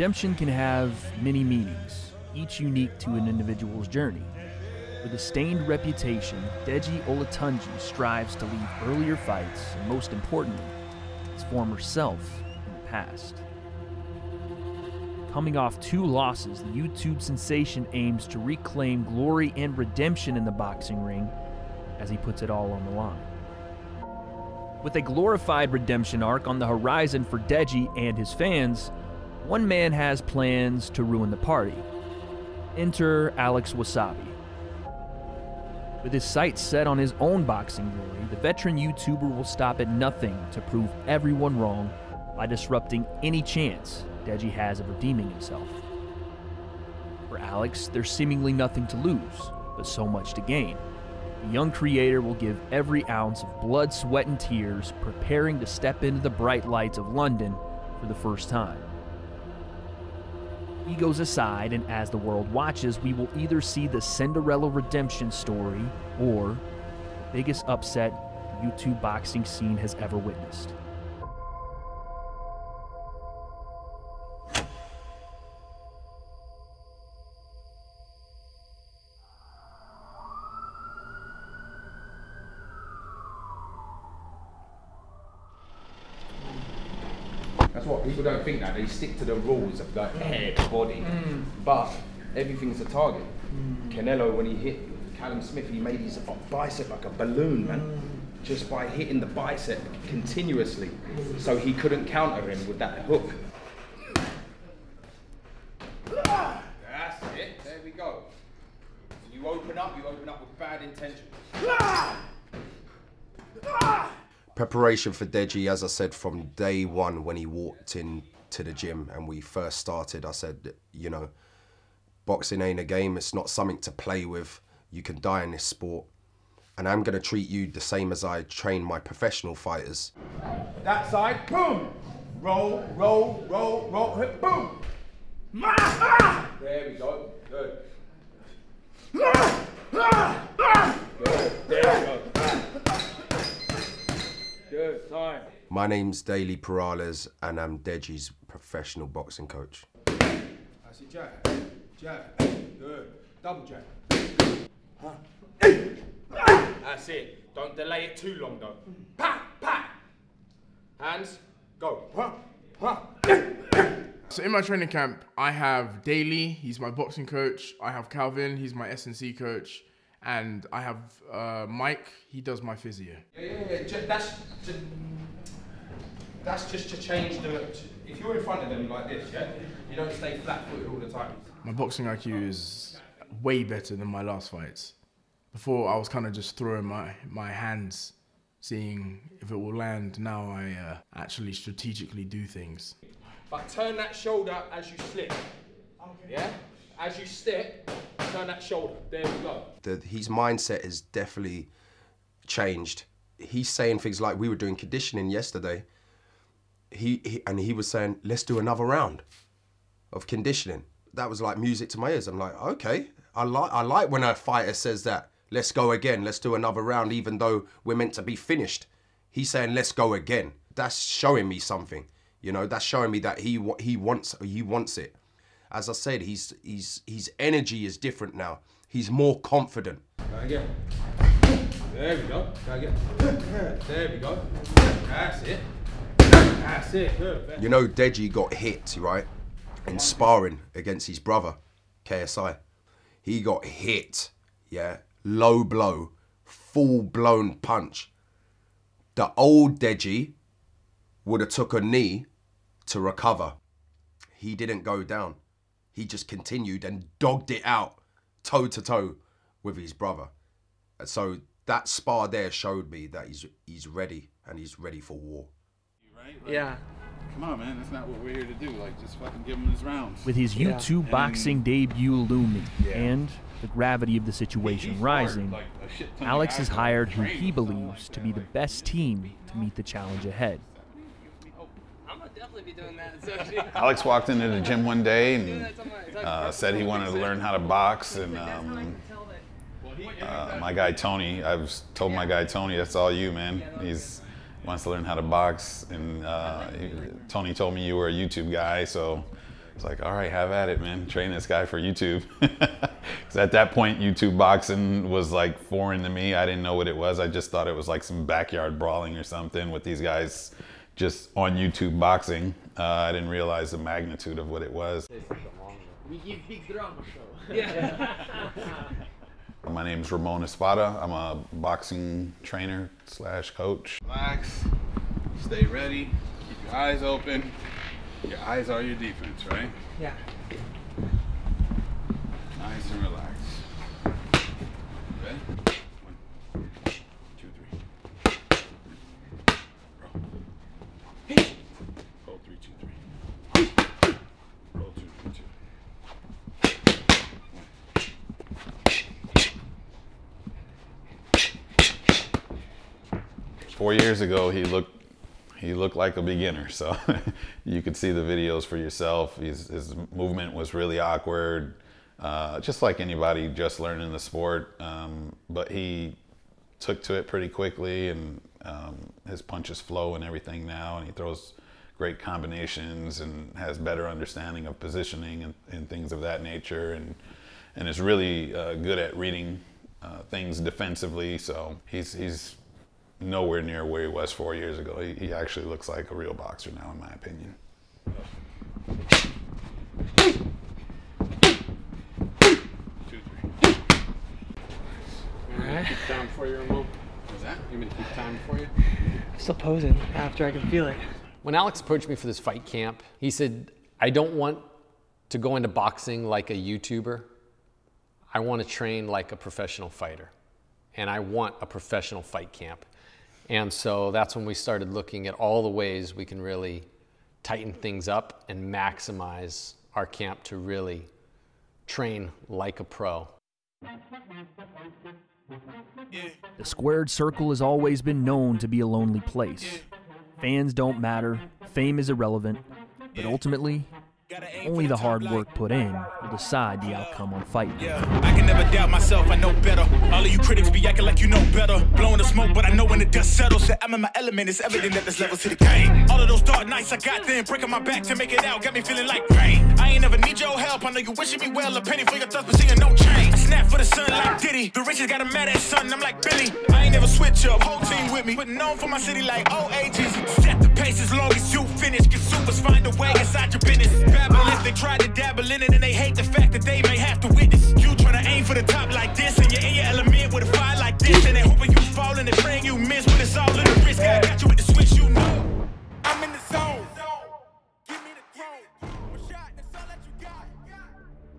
Redemption can have many meanings, each unique to an individual's journey. With a stained reputation, Deji Olatunji strives to leave earlier fights and, most importantly, his former self in the past. Coming off 2 losses, the YouTube sensation aims to reclaim glory and redemption in the boxing ring as he puts it all on the line. With a glorified redemption arc on the horizon for Deji and his fans, one man has plans to ruin the party. Enter Alex Wassabi. With his sights set on his own boxing glory, the veteran YouTuber will stop at nothing to prove everyone wrong by disrupting any chance Deji has of redeeming himself. For Alex, there's seemingly nothing to lose, but so much to gain. The young creator will give every ounce of blood, sweat, and tears, preparing to step into the bright lights of London for the first time. Egos aside, and as the world watches, we will either see the Cinderella redemption story or the biggest upset the YouTube boxing scene has ever witnessed. That's what people don't think now. They stick to the rules of like head, body, but everything's a target. Canelo, when he hit Callum Smith, he made his bicep like a balloon, man, just by hitting the bicep continuously. So he couldn't counter him with that hook. That's it. There we go. So you open up with bad intentions. Preparation for Deji, as I said, from day one when he walked in to the gym and we first started, I said, you know, boxing ain't a game. It's not something to play with. You can die in this sport. And I'm going to treat you the same as I train my professional fighters. That side, boom! Roll, roll, roll, roll, hit, boom! There we go, good. Good, there we go. Good, time. My name's Daly Perales and I'm Deji's professional boxing coach. I see jab, jab, good. Double jab. Huh? That's it. Don't delay it too long though. Pa, pa. Hands, go. Huh, huh. So in my training camp, I have Daly, he's my boxing coach. I have Calvin, he's my S&C coach. And I have Mike, he does my physio. Yeah. That's just to change the... If you're in front of them like this, yeah, you don't stay flat-footed all the time. My boxing IQ is way better than my last fights. Before, I was kind of just throwing my hands, seeing if it will land. Now I actually strategically do things. But turn that shoulder as you slip, yeah? As you step, turn that shoulder. There we go. His mindset has definitely changed. He's saying things like, we were doing conditioning yesterday, and he was saying, let's do another round of conditioning. That was like music to my ears. I'm like, okay, I like when a fighter says that. Let's go again. Let's do another round, even though we're meant to be finished. He's saying, let's go again. That's showing me something. You know, that's showing me that he wants it. As I said, his energy is different now. He's more confident. Go again. There we go. Go again. There we go. That's it. That's it. Good. You know, Deji got hit, right, in sparring against his brother, KSI. He got hit, yeah, low blow, full-blown punch. The old Deji would have took a knee to recover. He didn't go down. He just continued and dogged it out toe to toe with his brother. And so that spar there showed me that he's ready and he's ready for war. Right? Like, yeah. Come on, man. That's not what we're here to do. Like, just fucking give him his rounds. With his YouTube boxing debut looming and the gravity of the situation rising, like Alex has hired who he believes to be the best team to meet the challenge ahead. I'm gonna definitely be doing that. So Alex walked into the gym one day and said he wanted to learn how to box, and my guy Tony, I've told my guy Tony, that's all you, man. He wants to learn how to box, and Tony told me you were a YouTube guy, so It's like, all right, have at it, man. Train this guy for YouTube. Because at that point, YouTube boxing was like foreign to me. I didn't know what it was. I just thought it was like some backyard brawling or something with these guys just on YouTube boxing. I didn't realize the magnitude of what it was. We give big drama show. Yeah. My name's Ramon Espada. I'm a boxing trainer / coach. Relax, stay ready, keep your eyes open. Your eyes are your defense, right? Yeah. Nice and relaxed. Ready? 1, 2, 3. Roll. Roll 3, 2, 3. Roll 2, 3, 2. 4 years ago, he looked like a beginner, so you could see the videos for yourself. His movement was really awkward, just like anybody just learning the sport, but he took to it pretty quickly, and his punches flow and everything now, and he throws great combinations and has better understanding of positioning and things of that nature, and is really good at reading things defensively, so he's nowhere near where he was 4 years ago. He actually looks like a real boxer now, in my opinion. 2, 3. All right. Keep time for you, Ramon. What's that? You mean to keep time for you? I'm still posing after I can feel it. When Alex approached me for this fight camp, he said, I don't want to go into boxing like a YouTuber. I want to train like a professional fighter. And I want a professional fight camp. And so that's when we started looking at all the ways we can really tighten things up and maximize our camp to really train like a pro. The squared circle has always been known to be a lonely place. Fans don't matter, fame is irrelevant, but ultimately, only the hard work put in will decide the outcome on fight night. Yeah, I can never doubt myself, I know better. All of you critics be acting like you know better. Blowing the smoke, but I know when the dust settles that I'm in my element. It's evident that there's levels to the game. All of those dark nights I got then, breaking my back to make it out, got me feeling like pain. I ain't never need your help, I know you wishing me well. A penny for your thoughts, but seeing no change. I snap for the sun like Diddy. The riches got a mad ass son, I'm like Billy. I ain't never switch up, whole team with me. But known for my city like OAGs. Set the pace as long as you finish. Consumers find a way inside your business. Babble if they try to dabble in it, and they hate the fact that they may have to witness. You tryna aim for the top like this, and you're in your element with a fire like this, and they hoping you fall and they praying you miss, but it's all in the risk. I got you with the switch, you know. I'm in the zone. Give me the throne. One shot, that's all that you got.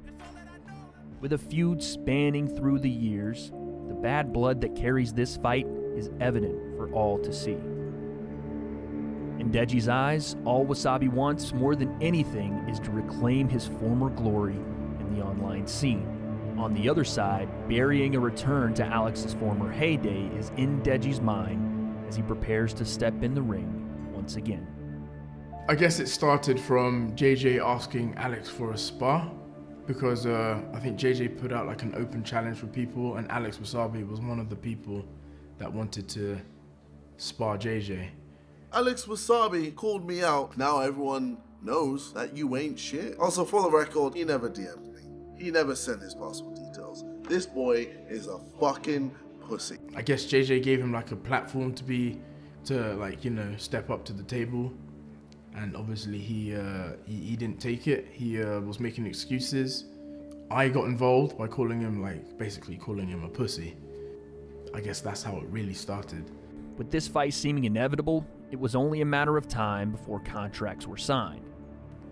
That's all that I know. With a feud spanning through the years, the bad blood that carries this fight is evident for all to see. In Deji's eyes, all Wassabi wants more than anything is to reclaim his former glory in the online scene. On the other side, burying a return to Alex's former heyday is in Deji's mind as he prepares to step in the ring once again. I guess it started from JJ asking Alex for a spar, because I think JJ put out like an open challenge for people, and Alex Wassabi was one of the people that wanted to spar JJ. Alex Wassabi called me out. Now everyone knows that you ain't shit. Also, for the record, he never DM'd me. He never sent his personal details. This boy is a fucking pussy. I guess JJ gave him like a platform to like, you know, step up to the table. And obviously he didn't take it. He was making excuses. I got involved by calling him, like, basically calling him a pussy. I guess that's how it really started. With this fight seeming inevitable, it was only a matter of time before contracts were signed.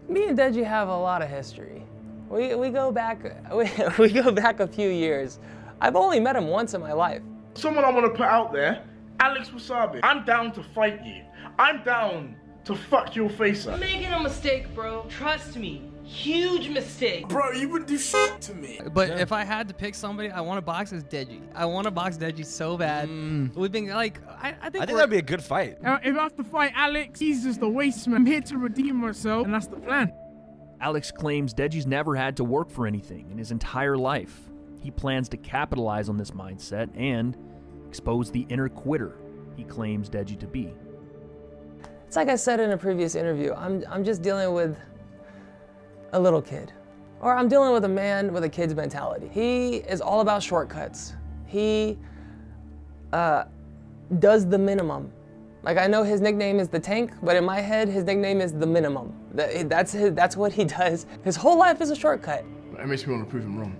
Me and Deji have a lot of history. We go back a few years. I've only met him once in my life. Someone I want to put out there, Alex Wassabi. I'm down to fight you. I'm down to fuck your face up. You're making a mistake, bro. Trust me. Huge mistake. Bro, you wouldn't do shit to me. But if I had to pick somebody, I want to box as Deji. I want to box Deji so bad. We've been like, I think that'd be a good fight. If I have to fight Alex, he's just the waste man. I'm here to redeem myself, and that's the plan. Alex claims Deji's never had to work for anything in his entire life. He plans to capitalize on this mindset and expose the inner quitter he claims Deji to be. It's like I said in a previous interview, I'm just dealing with a little kid. Or I'm dealing with a man with a kid's mentality. He is all about shortcuts. He does the minimum. Like, I know his nickname is the Tank, but in my head, his nickname is the minimum. That's what he does. His whole life is a shortcut. It makes me want to prove him wrong.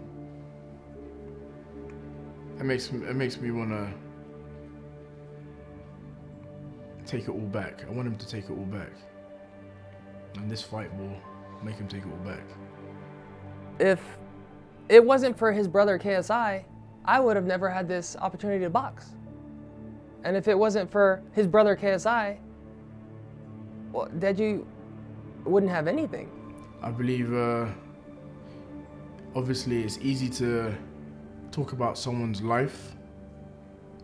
It makes me want to take it all back. I want him to take it all back. And this fight will make him take it all back. If it wasn't for his brother KSI, I would have never had this opportunity to box. And if it wasn't for his brother KSI, well, Deji wouldn't have anything. I believe, obviously it's easy to talk about someone's life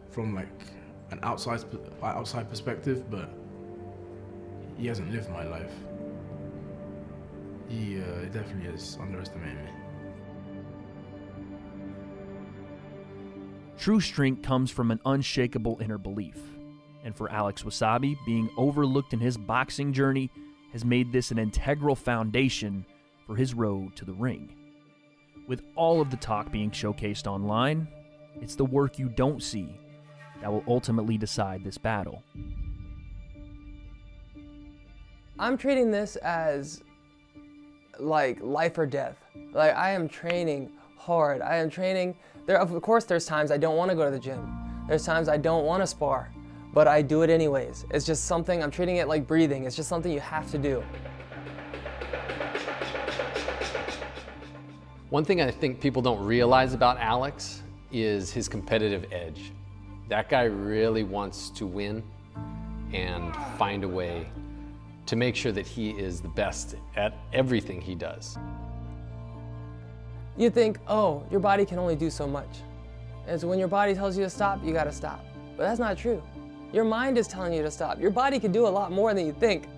from like an outside perspective, but he hasn't lived my life. He definitely has underestimated me. True strength comes from an unshakable inner belief. And for Alex Wassabi, being overlooked in his boxing journey has made this an integral foundation for his road to the ring. With all of the talk being showcased online, it's the work you don't see that will ultimately decide this battle. I'm treating this as like life or death. Like, I am training hard. I am training. Of course, there's times I don't want to go to the gym. There's times I don't want to spar, but I do it anyways. It's just something, I'm treating it like breathing. It's just something you have to do. One thing I think people don't realize about Alex is his competitive edge. That guy really wants to win and find a way to make sure that he is the best at everything he does. You think, oh, your body can only do so much. And so when your body tells you to stop, you gotta stop. But that's not true. Your mind is telling you to stop. Your body can do a lot more than you think.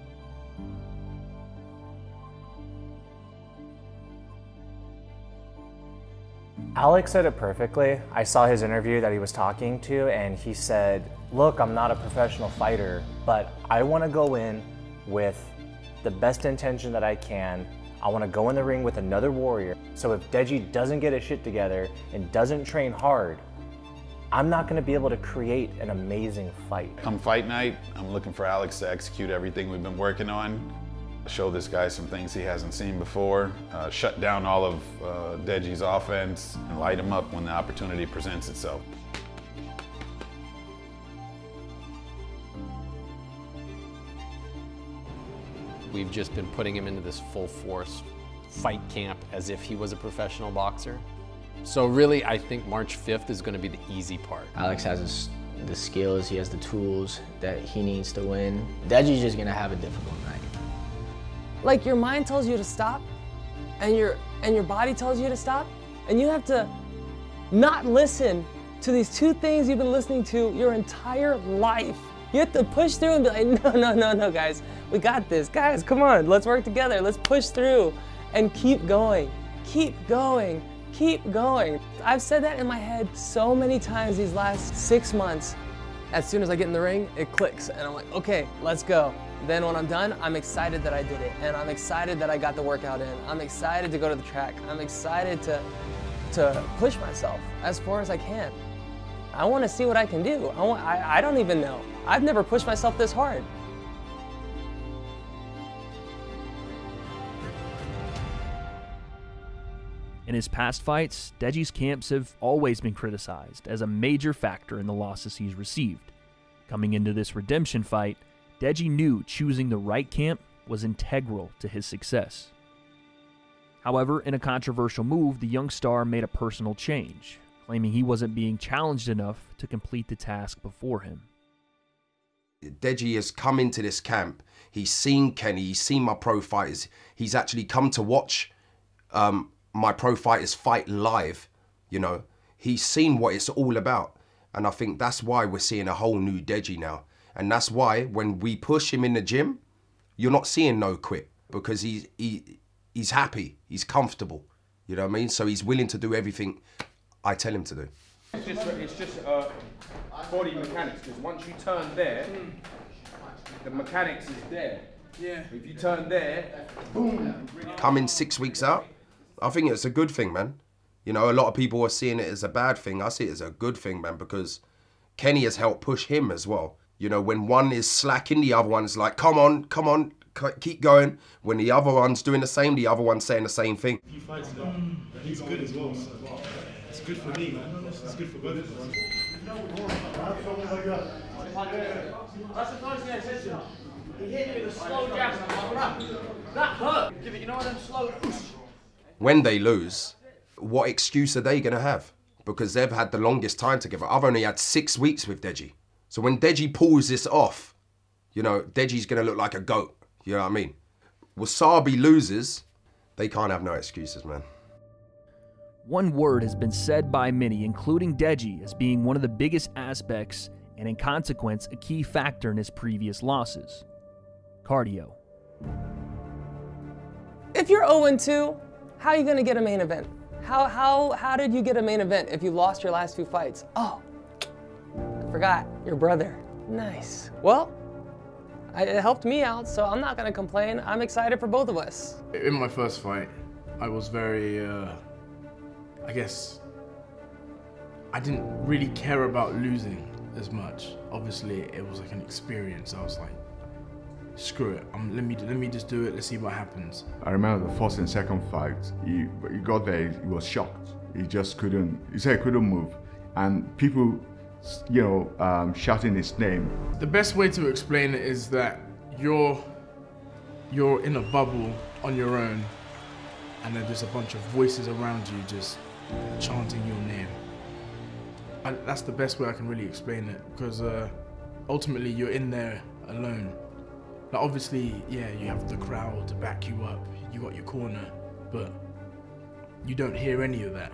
Alex said it perfectly. I saw his interview that he was talking to, and he said, look, I'm not a professional fighter, but I want to go in with the best intention that I can. I want to go in the ring with another warrior. So if Deji doesn't get his shit together and doesn't train hard, I'm not going to be able to create an amazing fight. Come fight night, I'm looking for Alex to execute everything we've been working on. Show this guy some things he hasn't seen before. Shut down all of Deji's offense and light him up when the opportunity presents itself. We've just been putting him into this full force fight camp as if he was a professional boxer. So really, I think March 5th is going to be the easy part. Alex has the skills, he has the tools that he needs to win. Deji's just going to have a difficult night. Like, your mind tells you to stop, and your body tells you to stop, and you have to not listen to these two things you've been listening to your entire life. You have to push through and be like, no, guys. We got this. Guys, come on. Let's work together. Let's push through and keep going. Keep going. Keep going. I've said that in my head so many times these last 6 months. As soon as I get in the ring, it clicks. And I'm like, okay, let's go. Then when I'm done, I'm excited that I did it. And I'm excited that I got the workout in. I'm excited to go to the track. I'm excited to push myself as far as I can. I want to see what I can do. I don't even know. I've never pushed myself this hard. In his past fights, Deji's camps have always been criticized as a major factor in the losses he's received. Coming into this redemption fight, Deji knew choosing the right camp was integral to his success. However, in a controversial move, the young star made a personal change, claiming he wasn't being challenged enough to complete the task before him. Deji has come into this camp. He's seen Kenny, he's seen my pro fighters. He's actually come to watch my pro fighters fight live, you know. He's seen what it's all about. And I think that's why we're seeing a whole new Deji now. And that's why when we push him in the gym, you're not seeing no quit, because he's happy, he's comfortable, you know what I mean? So he's willing to do everything I tell him to do. It's just body mechanics, because once you turn there, the mechanics is there. Yeah. If you turn there, boom. Coming 6 weeks out, I think it's a good thing, man. You know, a lot of people are seeing it as a bad thing. I see it as a good thing, man, because Kenny has helped push him as well. You know, when one is slacking, the other one's like, come on, keep going. When the other one's doing the same, the other one's saying the same thing. He fights now. He's good as well, so it's good for me, man. It's good for both of us. That's the first thing I said to him. He hit me with a slow jab, and I'm like, that hurt. Give it, you know what them slow whoosh. When they lose, what excuse are they going to have? Because they've had the longest time together. I've only had 6 weeks with Deji. So when Deji pulls this off, you know, Deji's going to look like a goat. You know what I mean? Wassabi loses, they can't have no excuses, man. One word has been said by many, including Deji, as being one of the biggest aspects and in consequence a key factor in his previous losses. Cardio. If you're 0-2, how are you gonna get a main event? How did you get a main event if you lost your last 2 fights? Oh, I forgot, your brother. Nice. Well, it helped me out, so I'm not gonna complain. I'm excited for both of us. In my first fight, I was very, I guess, I didn't really care about losing as much. Obviously, it was like an experience. I was like, screw it, let me just do it, let's see what happens. I remember the first and second fight, he got there, he was shocked. He just couldn't, he said he couldn't move. And people, you know, shouting his name. The best way to explain it is that you're in a bubble on your own, and then there's a bunch of voices around you just chanting your name. And that's the best way I can really explain it, because ultimately you're in there alone. Like obviously, yeah, you have the crowd to back you up, you got your corner, but you don't hear any of that.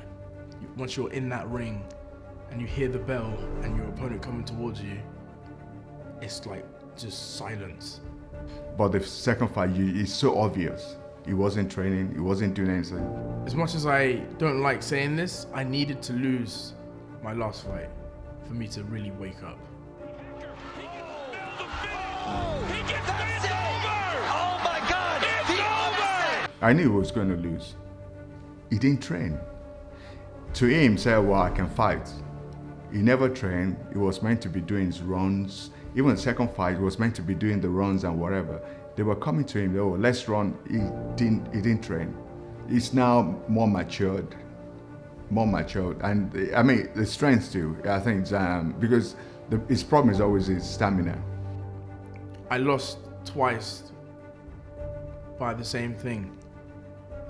Once you're in that ring and you hear the bell and your opponent coming towards you, it's like just silence. But the second fight, it's so obvious. He wasn't training, he wasn't doing anything. As much as I don't like saying this, I needed to lose my last fight for me to really wake up. I knew he was going to lose. He didn't train. To him, say, well, I can fight. He never trained. He was meant to be doing his runs. Even the second fight, he was meant to be doing the runs and whatever. They were coming to him, oh, let's run. He didn't train. He's now more matured. And I mean, the strength too, I think, because his problem is always his stamina. I lost twice by the same thing.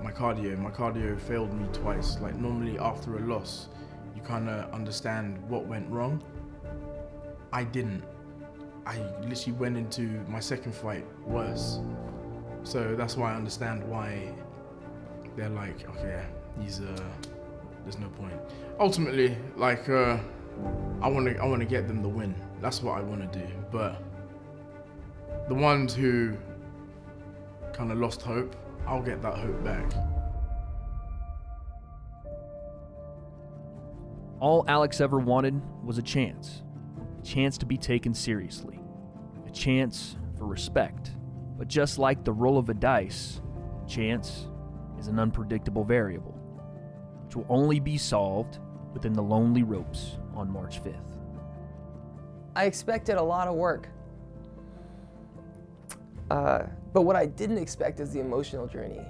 My cardio failed me twice. Like normally after a loss, you kind of understand what went wrong. I didn't. I literally went into my second fight worse. So that's why I understand why they're like, okay, there's no point. Ultimately, like, I want to get them the win. That's what I want to do. But the ones who kind of lost hope, I'll get that hope back. All Alex ever wanted was a chance to be taken seriously, a chance for respect. But just like the roll of a dice, chance is an unpredictable variable, which will only be solved within the lonely ropes on March 5th. I expected a lot of work. But what I didn't expect is the emotional journey.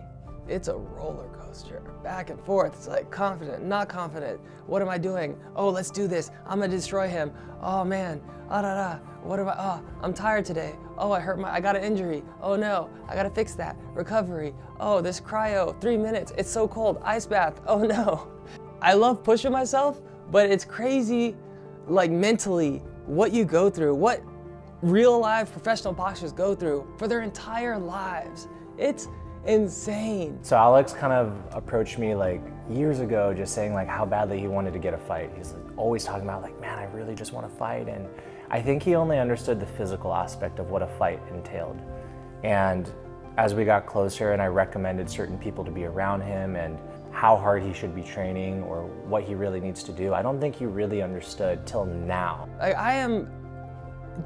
It's a roller coaster, back and forth. It's like confident, not confident. What am I doing? Oh, let's do this. I'm gonna destroy him. Oh man, what am I, oh, I'm tired today. Oh, I got an injury. Oh no, I gotta fix that. Recovery. Oh, this cryo, 3 minutes. It's so cold, ice bath. Oh no. I love pushing myself, but it's crazy, like mentally, what you go through, what real live professional boxers go through for their entire lives. It's insane. So Alex kind of approached me like years ago just saying like how badly he wanted to get a fight. He's like always talking about like, man, I really just want to fight. And I think he only understood the physical aspect of what a fight entailed. And as we got closer and I recommended certain people to be around him and how hard he should be training or what he really needs to do, I don't think he really understood till now. I am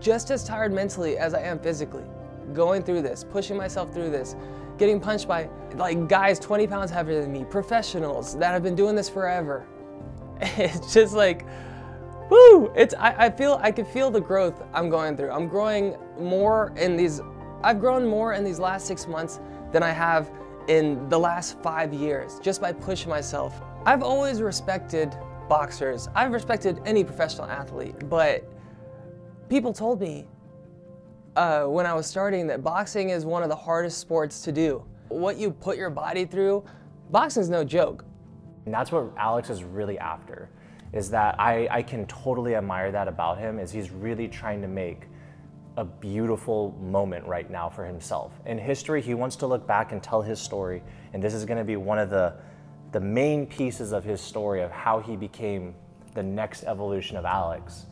just as tired mentally as I am physically. going through this, pushing myself through this, getting punched by like guys 20 pounds heavier than me, professionals that have been doing this forever. It's just like, woo! I can feel the growth I'm going through. I'm growing more in these, I've grown more in these last 6 months than I have in the last 5 years, just by pushing myself. I've always respected boxers. I've respected any professional athlete, but people told me when I was starting that boxing is one of the hardest sports to do. What you put your body through, boxing's no joke. And that's what Alex is really after, is that I can totally admire that about him, is he's really trying to make a beautiful moment right now for himself. In history, he wants to look back and tell his story, and this is gonna be one of the main pieces of his story of how he became the next evolution of Alex.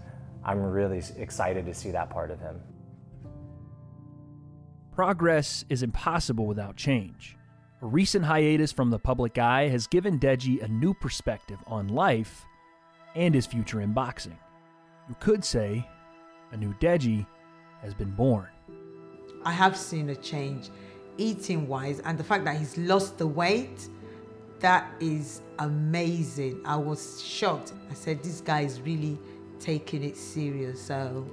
I'm really excited to see that part of him. Progress is impossible without change. A recent hiatus from the public eye has given Deji a new perspective on life and his future in boxing. You could say a new Deji has been born. I have seen a change eating-wise, and the fact that he's lost the weight, that is amazing. I was shocked. I said, this guy is really taking it serious. So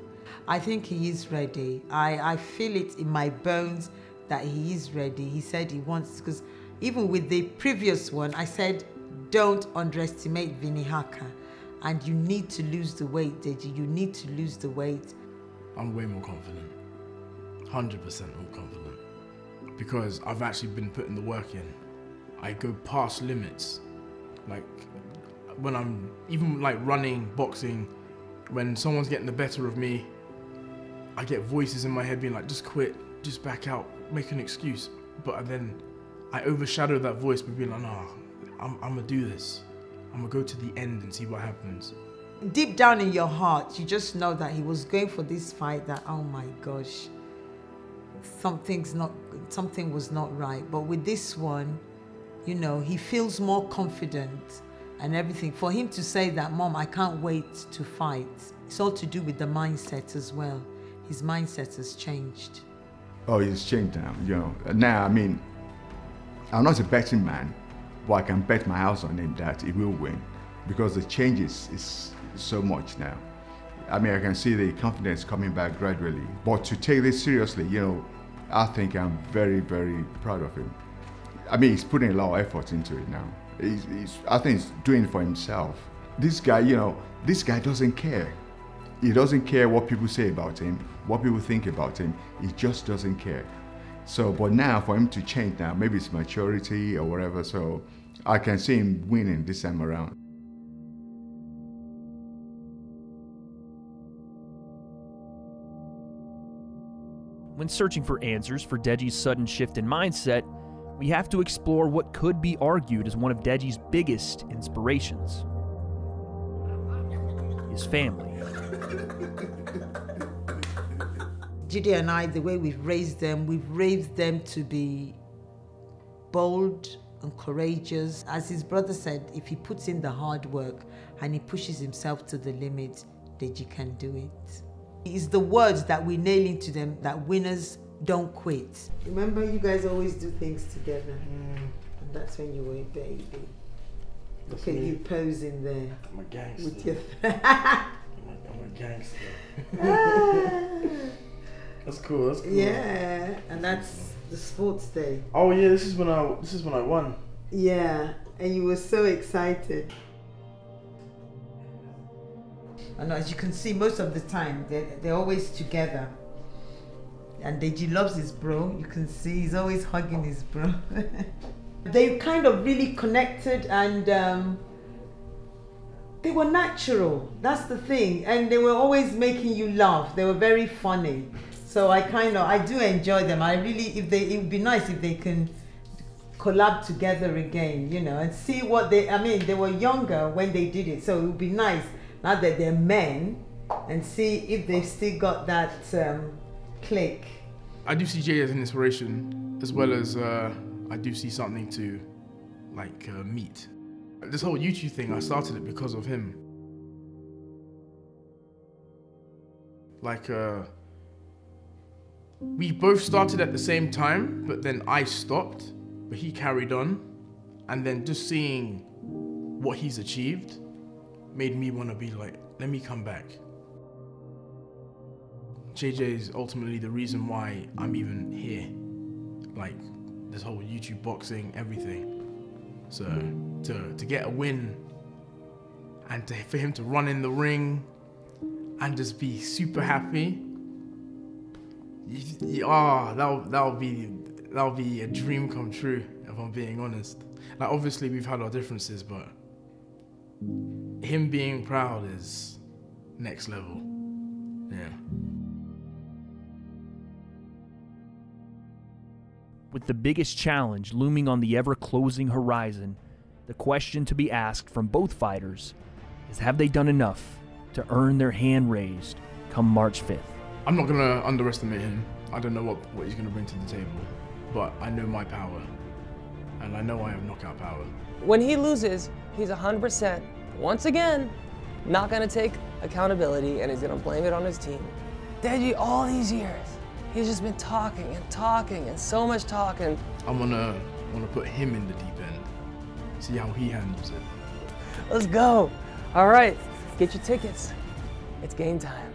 I think he is ready. I feel it in my bones that he is ready. He said he wants, because even with the previous one, I said, don't underestimate Vinny Haka. And you need to lose the weight, Deji. You need to lose the weight. I'm way more confident. 100% more confident. Because I've actually been putting the work in. I go past limits. Like, when I'm even like running, boxing, when someone's getting the better of me, I get voices in my head being like, just quit, just back out, make an excuse. But then I overshadow that voice by being like, no, I'm gonna do this. I'm gonna go to the end and see what happens. Deep down in your heart, you just know that he was going for this fight that, oh my gosh, something was not right. But with this one, you know, he feels more confident and everything. For him to say that, Mom, I can't wait to fight, it's all to do with the mindset as well. His mindset has changed. Oh, it's changed now, you know. Now, I mean, I'm not a betting man, but I can bet my house on him that he will win, because the change is so much now. I mean, I can see the confidence coming back gradually. But to take this seriously, you know, I think I'm very, very proud of him. I mean, he's putting a lot of effort into it now. I think he's doing it for himself. This guy, you know, this guy doesn't care. He doesn't care what people say about him, what people think about him. He just doesn't care. So, but now for him to change now, maybe it's maturity or whatever, so I can see him winning this time around. When searching for answers for Deji's sudden shift in mindset, we have to explore what could be argued as one of Deji's biggest inspirations: his family. Jide and I, the way we've raised them to be bold and courageous. As his brother said, if he puts in the hard work and he pushes himself to the limit, Deji can do it. It's the words that we nail into them, that winners don't quit. Remember, you guys always do things together. And that's when you were a baby. Look at you posing there. I'm a gangster. With your I'm a gangster. That's cool, that's cool. Yeah, and that's the sports day. Oh yeah, this is when I won. Yeah, and you were so excited. And as you can see, most of the time, they're always together. And Deji loves his bro. You can see he's always hugging his bro. They kind of really connected, and they were natural. That's the thing. And they were always making you laugh. They were very funny. So I do enjoy them. It would be nice if they can collab together again, you know, and see what they were younger when they did it. So it would be nice now that they're men, and see if they've still got that click. I do see Jay as an inspiration, as well as I do see something to meet. This whole YouTube thing, I started it because of him. We both started at the same time, but then I stopped, but he carried on. And then just seeing what he's achieved made me want to be like, let me come back. JJ is ultimately the reason why I'm even here. Like this whole YouTube boxing, everything. So to get a win and for him to run in the ring and just be super happy, that'll be a dream come true, if I'm being honest. Like obviously we've had our differences, but him being proud is next level. Yeah. With the biggest challenge looming on the ever-closing horizon, the question to be asked from both fighters is, have they done enough to earn their hand raised come March 5th? I'm not gonna underestimate him. I don't know what he's gonna bring to the table, but I know my power, and I know I have knockout power. When he loses, he's 100%, once again, not gonna take accountability, and he's gonna blame it on his team. Deji, all these years, he's just been talking and talking and so much talking. I'm gonna put him in the deep end, see how he handles it. Let's go. All right, get your tickets. It's game time.